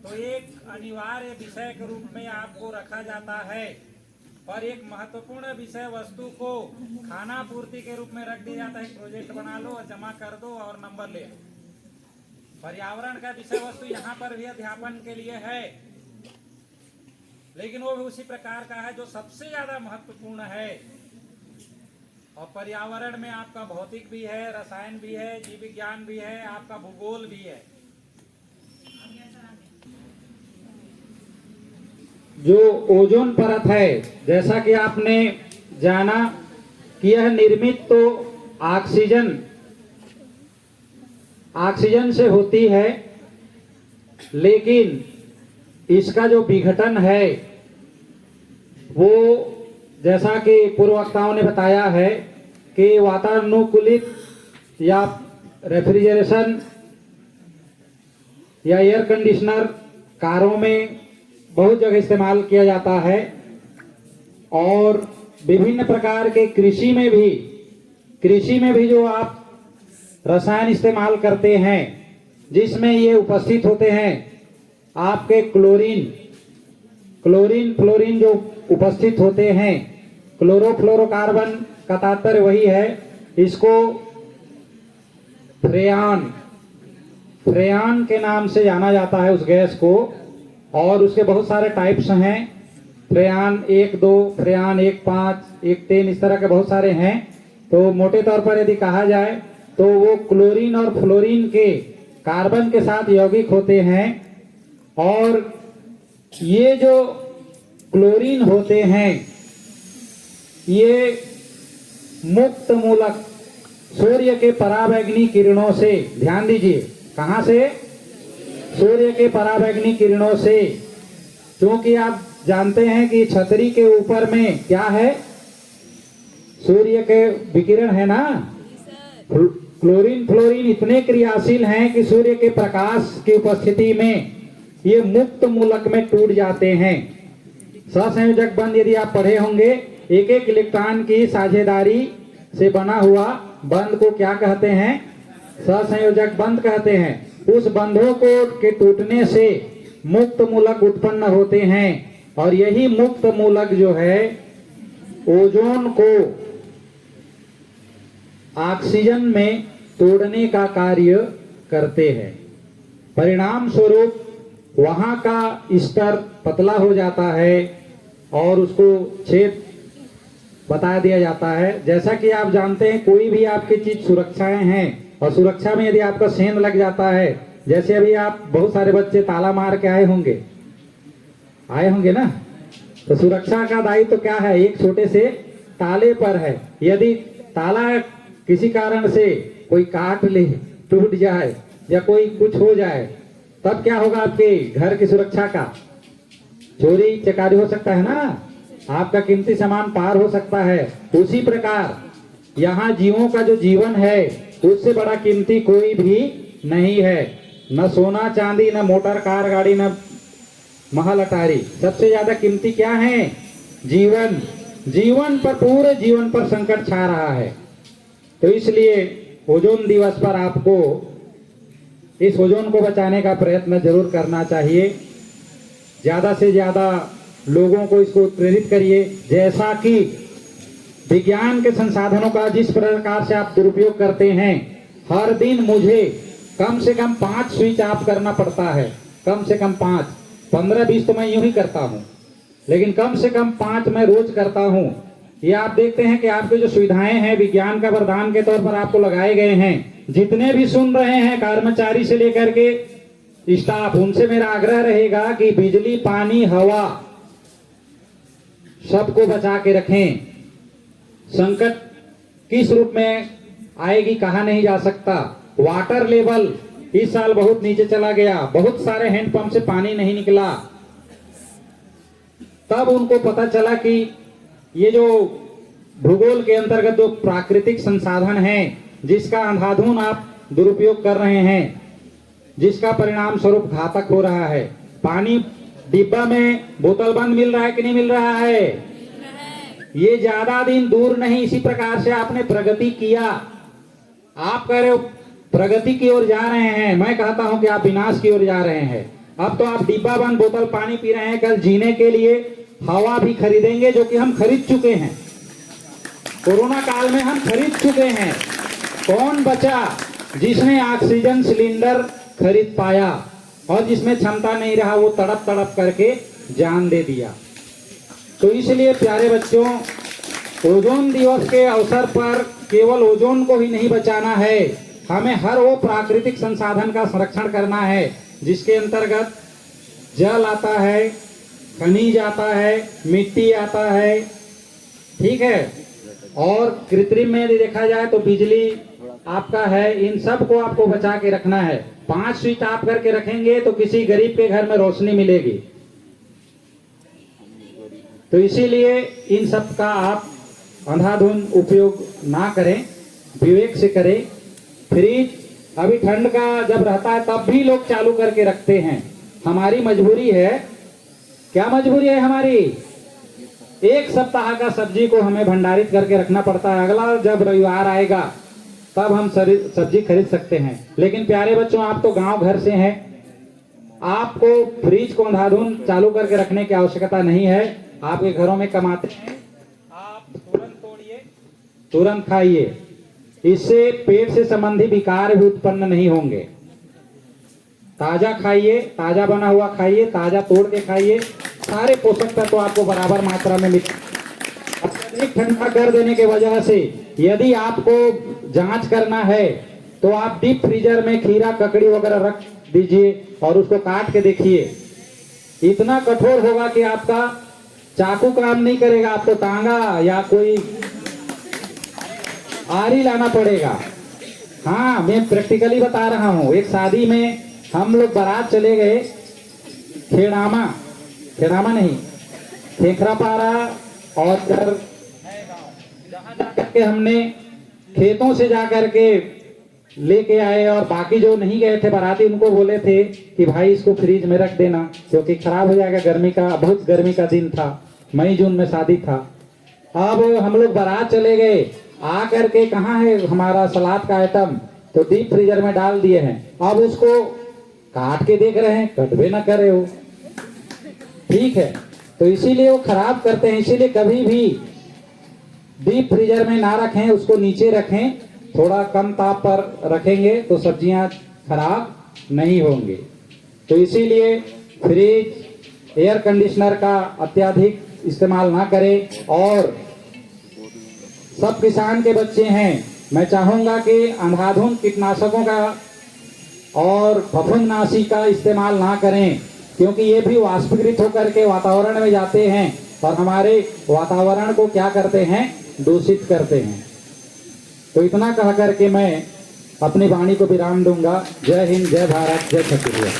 तो एक अनिवार्य विषय के रूप में आपको रखा जाता है, पर एक महत्वपूर्ण विषय वस्तु को खाना पूर्ति के रूप में रख दिया जाता है। एक प्रोजेक्ट बना लो और जमा कर दो और नंबर ले लो। पर्यावरण का विषय वस्तु यहाँ पर भी अध्यापन के लिए है, लेकिन वो भी उसी प्रकार का है जो सबसे ज्यादा महत्वपूर्ण है। और पर्यावरण में आपका भौतिक भी है, रसायन भी है, जीव विज्ञान भी है, आपका भूगोल भी है। जो ओजोन परत है, जैसा कि आपने जाना कि यह निर्मित तो ऑक्सीजन से होती है, लेकिन इसका जो विघटन है वो, जैसा कि पूर्व वक्ताओं ने बताया है कि वातानुकूलित या रेफ्रिजरेशन या एयर कंडीशनर कारों में बहुत जगह इस्तेमाल किया जाता है, और विभिन्न प्रकार के कृषि में भी जो आप रसायन इस्तेमाल करते हैं, जिसमें ये उपस्थित होते हैं आपके क्लोरीन फ्लोरीन जो उपस्थित होते हैं। क्लोरोफ्लोरोकार्बन का तात्पर्य वही है। इसको फ्रेयान के नाम से जाना जाता है उस गैस को, और उसके बहुत सारे टाइप्स हैं। फ्रेयान 1-2, फ्रेयान 1-5, 1-3, इस तरह के बहुत सारे हैं। तो मोटे तौर पर यदि कहा जाए तो वो क्लोरीन और फ्लोरीन के कार्बन के साथ यौगिक होते हैं, और ये जो क्लोरीन होते हैं ये मुक्त मूलक सूर्य के पराबैंगनी किरणों से, ध्यान दीजिए, कहां से? सूर्य के पराबैंगनी किरणों से। क्योंकि आप जानते हैं कि छतरी के ऊपर में क्या है? सूर्य के विकिरण है ना। क्लोरीन फ्लोरीन इतने क्रियाशील हैं कि सूर्य के प्रकाश की उपस्थिति में ये मुक्त मूलक में टूट जाते हैं। सहसंयोजक बंध यदि आप पढ़े होंगे, एक एक इलेक्ट्रॉन की साझेदारी से बना हुआ बंध को क्या कहते हैं? सहसंयोजक बंध कहते हैं। उस बंधों को के टूटने से मुक्त मूलक उत्पन्न होते हैं, और यही मुक्त मूलक जो है ओजोन को ऑक्सीजन में तोड़ने का कार्य करते हैं। परिणाम स्वरूप वहां का स्तर पतला हो जाता है और उसको छेद बता दिया जाता है। जैसा कि आप जानते हैं, कोई भी आपकी चीज सुरक्षाएं हैं, और सुरक्षा में यदि आपका सेंध लग जाता है, जैसे अभी आप बहुत सारे बच्चे ताला मार के आए होंगे ना, तो सुरक्षा का दायित्व तो क्या है? एक छोटे से ताले पर है। यदि ताला किसी कारण से कोई काट ले, टूट जाए या कोई कुछ हो जाए, तब क्या होगा? आपके घर की सुरक्षा का चोरी चकारी हो सकता है ना, आपका कीमती सामान पार हो सकता है। उसी प्रकार यहाँ जीवों का जो जीवन है उससे बड़ा कीमती कोई भी नहीं है। न सोना चांदी, न मोटर कार गाड़ी, न महल अटारी। सबसे ज्यादा कीमती क्या है? जीवन। जीवन पर, पूरे जीवन पर संकट छा रहा है। तो इसलिए ओजोन दिवस पर आपको इस ओजोन को बचाने का प्रयत्न जरूर करना चाहिए। ज्यादा से ज्यादा लोगों को इसको प्रेरित करिए। जैसा कि विज्ञान के संसाधनों का जिस प्रकार से आप दुरुपयोग करते हैं, हर दिन मुझे कम से कम 5 स्विच ऑफ करना पड़ता है। कम से कम 5, 15-20 तो मैं यूं ही करता हूं, लेकिन कम से कम 5 मैं रोज करता हूं। ये आप देखते हैं कि आपकी जो सुविधाएं हैं विज्ञान का वरदान के तौर पर आपको लगाए गए हैं। जितने भी सुन रहे हैं, कर्मचारी से लेकर के स्टाफ, उनसे मेरा आग्रह रहेगा कि बिजली, पानी, हवा सबको बचा के रखें। संकट किस रूप में आएगी कहा नहीं जा सकता। वाटर लेवल इस साल बहुत नीचे चला गया, बहुत सारे हैंडपंप से पानी नहीं निकला। तब उनको पता चला कि ये जो भूगोल के अंतर्गत जो प्राकृतिक संसाधन है, जिसका अंधाधुन आप दुरुपयोग कर रहे हैं, जिसका परिणाम स्वरूप घातक हो रहा है। पानी डिब्बा में बोतल बंद मिल रहा है कि नहीं मिल रहा है? ये ज्यादा दिन दूर नहीं। इसी प्रकार से आपने प्रगति किया। आप कह रहे हो प्रगति की ओर जा रहे हैं, मैं कहता हूं कि आप विनाश की ओर जा रहे हैं। अब तो आप डिब्बा बंद बोतल पानी पी रहे हैं, कल जीने के लिए हवा भी खरीदेंगे, जो कि हम खरीद चुके हैं। कोरोना काल में हम खरीद चुके हैं। कौन बचा जिसने ऑक्सीजन सिलेंडर खरीद पाया, और जिसमें क्षमता नहीं रहा वो तड़प तड़प करके जान दे दिया। तो इसलिए प्यारे बच्चों, ओजोन दिवस के अवसर पर केवल ओजोन को ही नहीं बचाना है, हमें हर वो प्राकृतिक संसाधन का संरक्षण करना है जिसके अंतर्गत जल आता है, खनिज आता है, मिट्टी आता है, ठीक है, और कृत्रिम में यदि देखा जाए तो बिजली आपका है। इन सब को आपको बचा के रखना है। 5 स्विच आप करके रखेंगे तो किसी गरीब के घर में रोशनी मिलेगी। तो इसीलिए इन सब का आप अंधाधुंध उपयोग ना करें, विवेक से करें। फ्रिज अभी ठंड का जब रहता है तब भी लोग चालू करके रखते हैं। हमारी मजबूरी है। क्या मजबूरी है हमारी? 1 सप्ताह का सब्जी को हमें भंडारित करके रखना पड़ता है। अगला जब रविवार आएगा तब हम सब्जी खरीद सकते हैं। लेकिन प्यारे बच्चों, आप तो गांव घर से हैं, आपको फ्रिज को अंधाधुंध चालू करके रखने की आवश्यकता नहीं है। आपके घरों में कमाते हैं, आप तुरंत तोड़िए, तुरंत खाइए। इससे पेट से संबंधी विकार भी उत्पन्न नहीं होंगे। ताजा खाइए, ताजा बना हुआ खाइए, ताजा तोड़ के खाइए, सारे पोषक तत्व आपको बराबर मात्रा में मिलेंगे। अत्यधिक ठंडा कर देने की वजह से यदि आपको जांच करना है तो आप डीप फ्रीजर में खीरा, ककड़ी वगैरह रख दीजिए और उसको काट के देखिए। इतना कठोर होगा कि आपका चाकू काम नहीं करेगा, आपको टांगा या कोई आरी लाना पड़ेगा। हाँ, मैं प्रैक्टिकली बता रहा हूँ। एक शादी में हम लोग बारात चले गए, खेड़ामा नहीं, खेखरापारा, और जहाँ जाकर के हमने खेतों से जाकर के लेके आए, और बाकी जो नहीं गए थे बाराती उनको बोले थे कि भाई इसको फ्रिज में रख देना क्योंकि खराब हो जाएगा। गर्मी का, बहुत गर्मी का दिन था, मई जून में शादी था। अब हम लोग बारात चले गए, आ करके कहाँ है हमारा सलाद का आइटम, तो डीप फ्रीजर में डाल दिए हैं। अब उसको काट के देख रहे हैं, कटवे ना करे हो, ठीक है। तो इसीलिए वो खराब करते हैं। इसीलिए कभी भी डीप फ्रीजर में ना रखें, उसको नीचे रखें, थोड़ा कम ताप पर रखेंगे तो सब्जियां खराब नहीं होंगी। तो इसीलिए फ्रिज, एयर कंडीशनर का अत्यधिक इस्तेमाल ना करें। और सब किसान के बच्चे हैं, मैं चाहूंगा कि अंधाधुंध कीटनाशकों का और फफूंदनाशी का इस्तेमाल ना करें, क्योंकि ये भी वाष्पीकृत होकर के वातावरण में जाते हैं और हमारे वातावरण को क्या करते हैं, दूषित करते हैं। तो इतना कह करके मैं अपनी वाणी को विराम दूंगा। जय हिंद, जय भारत, जय छत्तीसगढ़।